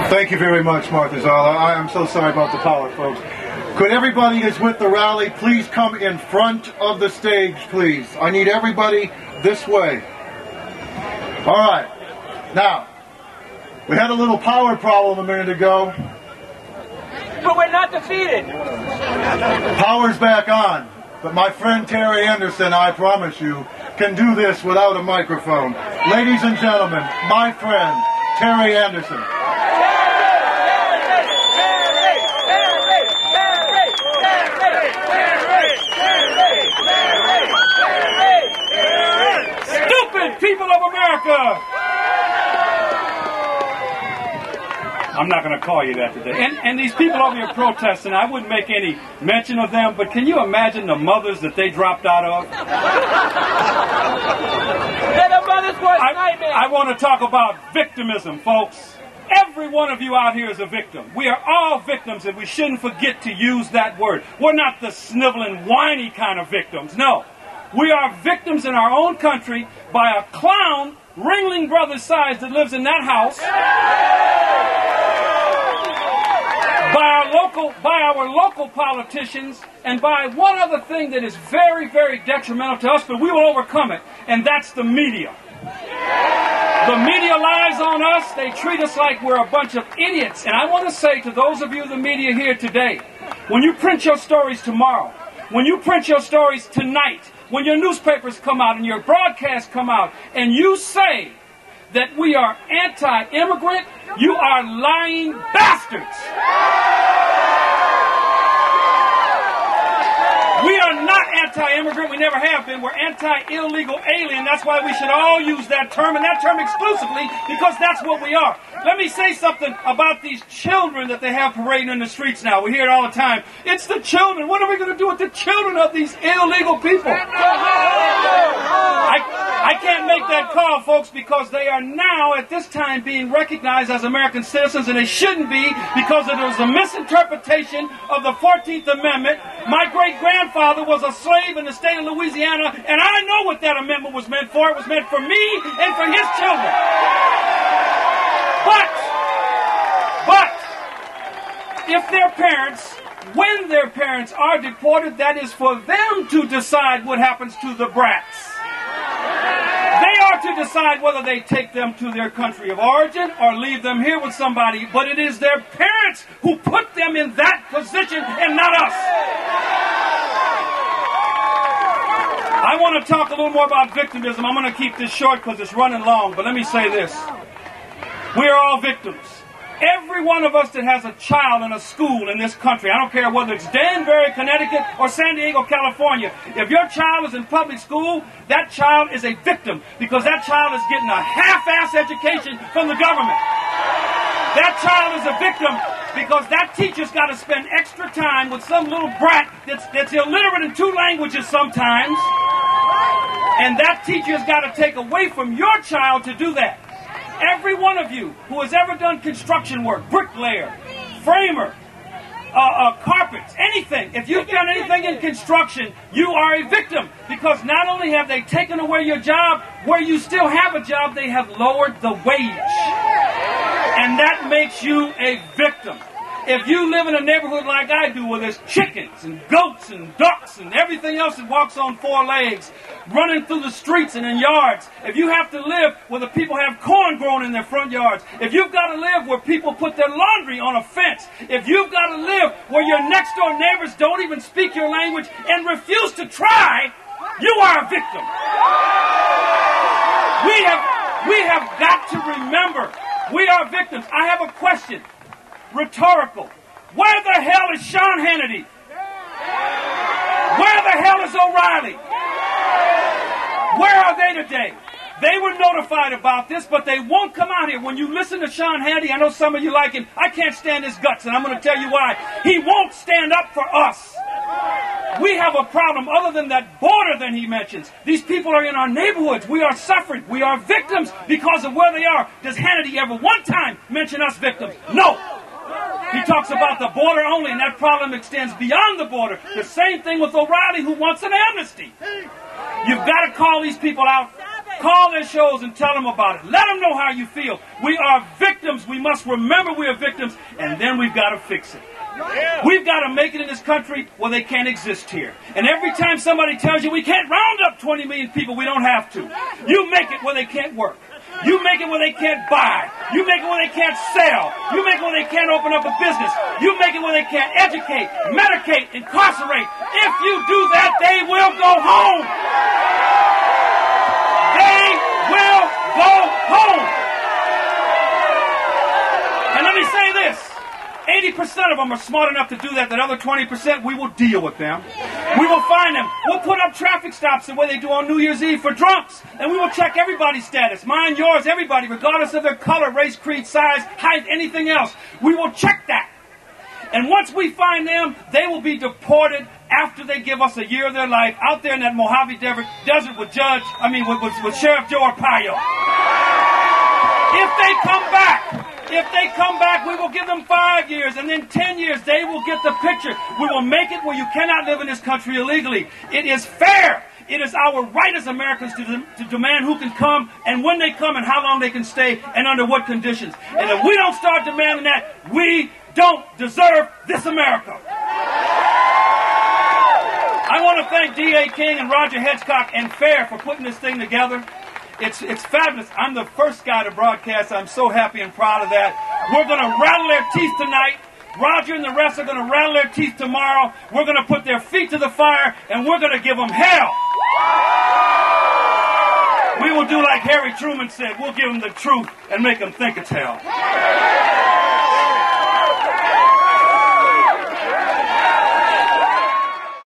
Thank you very much, Martha Zala. I am so sorry about the power, folks. Could everybody who's with the rally please come in front of the stage, please? I need everybody this way. All right. Now, we had a little power problem a minute ago. But we're not defeated. Power's back on. But my friend Terry Anderson, I promise you, can do this without a microphone. Ladies and gentlemen, my friend Terry Anderson. Stupid people of America! I'm not going to call you that today. And these people over here protesting, I wouldn't make any mention of them, but can you imagine the mothers that they dropped out of? They're the mother's worst nightmare. I want to talk about victimism, folks. Every one of you out here is a victim. We are all victims, and we shouldn't forget to use that word. We're not the sniveling, whiny kind of victims. No. We are victims in our own country by a clown, Ringling Brothers size, that lives in that house. By our local politicians, and by one other thing that is very, very detrimental to us, but we will overcome it, and that's the media. The media lies on us. They treat us like we're a bunch of idiots. And I want to say to those of you in the media here today, when you print your stories tomorrow, when you print your stories tonight, when your newspapers come out and your broadcasts come out, and you say that we are anti-immigrant, you are lying bastards. We are not anti-immigrant. We never have been. We're anti-illegal alien. That's why we should all use that term, and that term exclusively, because that's what we are. Let me say something about these children that they have parading in the streets now. We hear it all the time. It's the children. What are we going to do with the children of these illegal people? I can't make that call, folks, because they are now, at this time, being recognized as American citizens, and they shouldn't be, because there was a misinterpretation of the 14th Amendment. My great-grandfather was a slave in the state of Louisiana, and I know what that amendment was meant for. It was meant for me and for his children. But, if their parents, when their parents are deported, that is for them to decide what happens to the brats. They are to decide whether they take them to their country of origin or leave them here with somebody, but it is their parents who put them in that position and not us. I want to talk a little more about victimism. I'm going to keep this short because it's running long, but let me say this. We are all victims. Every one of us that has a child in a school in this country, I don't care whether it's Danbury, Connecticut, or San Diego, California, if your child is in public school, that child is a victim because that child is getting a half-ass education from the government. That child is a victim because that teacher's got to spend extra time with some little brat that's illiterate in 2 languages sometimes, and that teacher's got to take away from your child to do that. Every one of you who has ever done construction work, bricklayer, framer, carpets, anything, if you've done anything in construction, you are a victim because not only have they taken away your job, where you still have a job, they have lowered the wage. And that makes you a victim. If you live in a neighborhood like I do where there's chickens and goats and ducks and everything else that walks on 4 legs running through the streets and in yards, if you have to live where the people have corn growing in their front yards, if you've got to live where people put their laundry on a fence, if you've got to live where your next door neighbors don't even speak your language and refuse to try, you are a victim. We have got to remember we are victims. I have a question. Rhetorical. Where the hell is Sean Hannity? Where the hell is O'Reilly? Where are they today? They were notified about this, but they won't come out here. When you listen to Sean Hannity, I know some of you like him. I can't stand his guts, and I'm going to tell you why. He won't stand up for us. We have a problem other than that border that he mentions. These people are in our neighborhoods. We are suffering. We are victims because of where they are. Does Hannity ever one time mention us victims? No. He talks about the border only, and that problem extends beyond the border. The same thing with O'Reilly, who wants an amnesty. You've got to call these people out. Call their shows and tell them about it. Let them know how you feel. We are victims. We must remember we are victims, and then we've got to fix it. We've got to make it in this country where they can't exist here. And every time somebody tells you we can't round up 20 million people, we don't have to. You make it where they can't work. You make it where they can't buy. You make it where they can't sell. You make it where they can't open up a business. You make it where they can't educate, medicate, incarcerate. If you do that, they will go home. They will go home. And let me say this. 80% of them are smart enough to do that. That other 20%, we will deal with them. We will find them. We'll put up traffic stops the way they do on New Year's Eve for drunks. And we will check everybody's status. Mine, yours, everybody, regardless of their color, race, creed, size, height, anything else. We will check that. And once we find them, they will be deported after they give us a year of their life out there in that Mojave Desert with Sheriff Joe Arpaio. If they come back, we will give them 5 years, and then 10 years. They will get the picture. We will make it where you cannot live in this country illegally. It is fair. It is our right as Americans to demand who can come, and when they come, and how long they can stay, and under what conditions. And if we don't start demanding that, we don't deserve this America. I want to thank D.A. King and Roger Hedgecock and FAIR for putting this thing together. It's fabulous. I'm the first guy to broadcast. I'm so happy and proud of that. We're going to rattle their teeth tonight. Roger and the rest are going to rattle their teeth tomorrow. We're going to put their feet to the fire, and we're going to give them hell. We will do like Harry Truman said. We'll give them the truth and make them think it's hell.